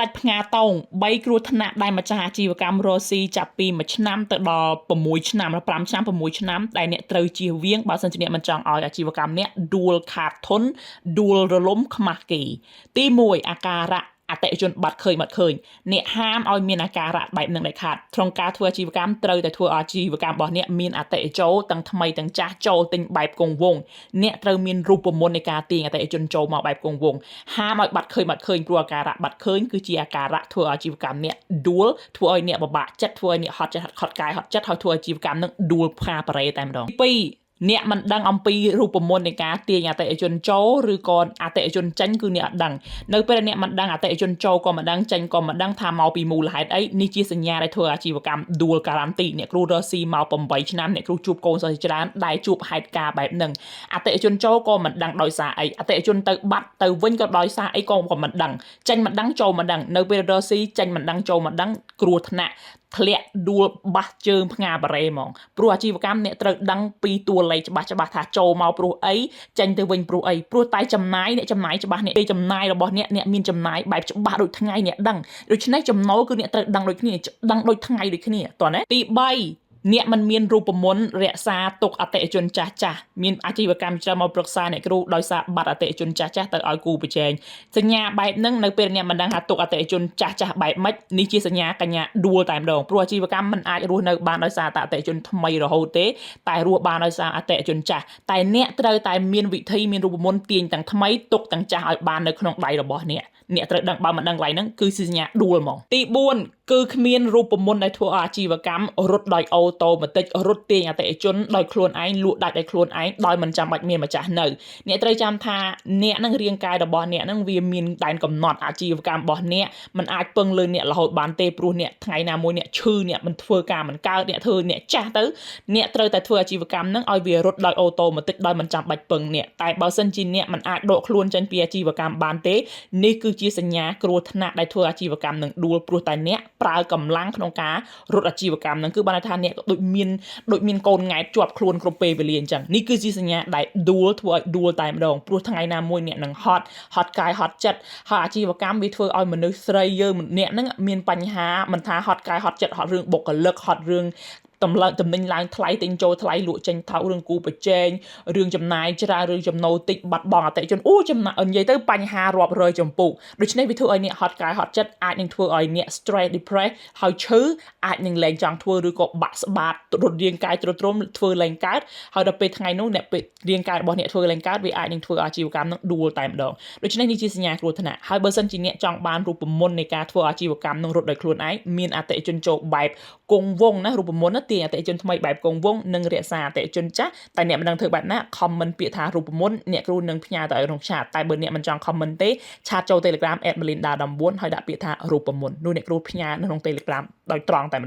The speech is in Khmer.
ដាច់ផ្ងាតោង3គ្រោះថ្នាក់ដែលម្ចាស់អាជីវកម្មរស់ស៊ីចាប់ពី1ឆ្នាំទៅដល់6ឆ្នាំ5ឆ្នាំ6ឆ្នាំដែលអ្នកត្រូវជៀសវាងបើសិនជាអ្នកមិនចង់ឲ្យអាជីវកម្មអ្នកដួលខាតធនដួលរលំខ្មាស់គេទី1អាការៈអតិថិជនបាត់ឃើញអ្នកហាមឲ្យមានអាការៈបែបនឹងដាច់ខាតក្នុងការធ្វើអាជីវកម្មត្រូវតែធ្វើអាជីវកម្មរបស់អ្នកមានអតិថិជនទាំងថ្មីទាំងចាស់ចូលទិញបែបគង់វង្សអ្នកត្រូវមានរូបមន្តនៃការទាញអតិថិជនចូលមកបែបគង់វង្សហាមឲ្យបាត់ឃើញព្រោះអាការៈបាត់ឃើញគឺជាអាការៈធ្វើអាជីវកម្មអ្នកដួលធ្វើឲ្យអ្នកពិបាកចិត្តធ្វើឲ្យអ្នកហត់ចិត្តហត់កាយហត់ចិត្តហើយធ្វើអាជីវកម្មនឹងដួលផ្កាប៉ារ៉េតែម្ដងទី2អ្នកមិនដឹងអំពីរូបមន្តនៃការទាញអតិថិជនចូលឬក៏អតិថិជនចេញគឺអ្នកអត់ដឹងនៅពេលអ្នកមិនដឹងអតិថិជនចូលក៏មិនដឹងចេញក៏មិនដឹងថាមកពីមូលហេតុអីនេះជាសញ្ញាដែលធ្វើអាជីវកម្មដួលការ៉ាន់ទីអ្នកគ្រូរស់ស៊ីមក8ឆ្នាំអ្នកគ្រូជួបកូនសិស្សច្រើនដែលជួបហេតុការណ៍បែបហ្នឹងអតិថិជនចូលក៏មិនដឹងដោយសារអីអតិថិជនទៅបាត់ទៅវិញក៏ដោយសារអីក៏មិនដឹងចេញមិនដឹងចូលមិនដឹងនៅពេលរស់ស៊ីចេញមិនដឹងចូលមិនដឹងគ្រោះថ្នាក់ធ្លាក់ដួលបាសជើងផ្ងាប៉ារ៉េហ្មងព្រោះអាជីវកម្មអ្នកត្រូវដឹងពីតួលេខច្បាស់ថាចូលមកព្រោះអីចេញទៅវិញព្រោះអីព្រោះតែចំណាយអ្នកចំណាយច្បាស់អ្នកចំណាយរបស់អ្នកមានចំណាយបែបច្បាស់ដូចថ្ងៃអ្នកដឹងដូច្នេះចំណូលគឺអ្នកត្រូវដឹងដូចគ្នាដឹងដូចថ្ងៃដូចគ្នាតោះណាទី3អ្នកមិនមានរូបមន្តរក្សាទុកអតិថិជនចាស់មានអាជីវកម្មច្រើនមកប្រឹក្សាអ្នកគ្រូដោយសារបាត់អតិថិជនចាស់ទៅឲ្យគូប្រជែងសញ្ញាបែបហ្នឹងនៅពេលអ្នកមិនដឹងថាទុកអតិថិជនចាស់បែបម៉េចនេះជាសញ្ញាកញ្ញាដួលតែម្ដងព្រោះអាជីវកម្មមិនអាចរស់នៅបានដោយសារតែអតិថិជនថ្មីរហូតទេតែរស់បានដោយសារអតិថិជនចាស់តែអ្នកត្រូវតែមានវិធីមានរូបមន្តទាញទាំងថ្មីទុកទាំងចាស់ឲ្យបាននៅក្នុងដៃរបស់អ្នកត្រូវដឹងបើមិនដឹងកន្លែងហ្នឹងគឺសញ្ញាដួលហ្មងទី4គឺគ្មានរូបមន្តដែលធ្វើអាជីវកម្មរត់ដោយអូតូម៉ាទិករត់ទាញអតិថិជនដោយខ្លួនឯងលក់ដាច់ដោយខ្លួនឯងដោយមិនចាំបាច់មានម្ចាស់នៅអ្នកត្រូវចាំថាអ្នកនឹងរាងកាយរបស់អ្នកនឹងវាមានដែនកំណត់អាជីវកម្មរបស់អ្នកមិនអាចពឹងលើអ្នករហូតបានទេព្រោះអ្នកថ្ងៃណាមួយអ្នកឈឺអ្នកមិនធ្វើការមិនកើតអ្នកធ្វើអ្នកចាស់ទៅអ្នកត្រូវតែធ្វើអាជីវកម្មនឹងឲ្យវារត់ដោយអូតូម៉ាទិកដោយមិនចាំបាច់ពឹងអ្នកតែបើសិនជាអ្នកមិនអាចដកខ្លួនចេញពីអាជីវកម្មបានទេនេះគឺជាសញ្ញាគ្រោះថ្នាក់ដែលធ្វើអាជីវកម្មនឹងដួលព្រោះតែអ្នកប្រើកម្លាំងក្នុងការរត់អាជីវកម្មហ្នឹងគឺបានថាអ្នកដូចមានកូនង៉ែតជាប់ខ្លួនគ្រប់ពេលវេលាអញ្ចឹងនេះគឺជាសញ្ញាដែលដួលធ្វើឲ្យដួលតែម្ដងព្រោះថ្ងៃណាមួយអ្នកនឹងហត់កាយហត់ចិត្តហើយអាជីវកម្មវាធ្វើឲ្យមនុស្សស្រីយើងអ្នកហ្នឹងមានបញ្ហាមិនថាហត់កាយហត់ចិត្តហត់រឿងបុគ្គលិកហត់រឿងតំណែងឡើងថ្លៃទិញចូលថ្លៃលក់ចេញថោករឿងគូប្រជែងរឿងចំណាយច្រើនរឿងចំណូលតិចបាត់បង់អតិថិជនចំណាយនិយាយទៅបញ្ហារាប់រយចំពោះដូច្នេះវាធ្វើឲ្យអ្នកហត់កាយហត់ចិត្តអាចនឹងធ្វើឲ្យអ្នក stress depress ហើយឈឺអាចនឹងលែងចង់ធ្វើឬក៏បាក់ស្បាតរត់រាងកាយទ្រុឌទ្រោមធ្វើលែងកើតហើយដល់ពេលថ្ងៃនោះអ្នកពេលរាងកាយរបស់អ្នកធ្វើលែងកើតវាអាចនឹងធ្វើអាជីវកម្មនឹងដួលតែម្ដងដូច្នេះនេះជាសញ្ញាគ្រោះថ្នាក់ហើយបើសិនជាអ្នកចង់បានរូបមន្តនៃការធ្វើអាជីវកម្មនឹងរត់ដោយខ្លួនឯងមានអតិថិជនចូលបែបគង់វង្សណារូបមន្តណាទាញអតិថិជនថ្មីបែបគង់វង្សនិងរក្សាអតិថិជនចាស់តែអ្នកមិនដឹងធ្វើបែបណា comment ពាក្យថារូបមន្តអ្នកគ្រូនឹងផ្ញើទៅឲ្យក្នុងឆាតតែបើអ្នកមិនចង់ comment ទេឆាតចូល Telegram @melinda19 ហើយដាក់ពាក្យថារូបមន្តនោះអ្នកគ្រូផ្ញើនៅក្នុង Telegram ដោយត្រង់តែម្ដង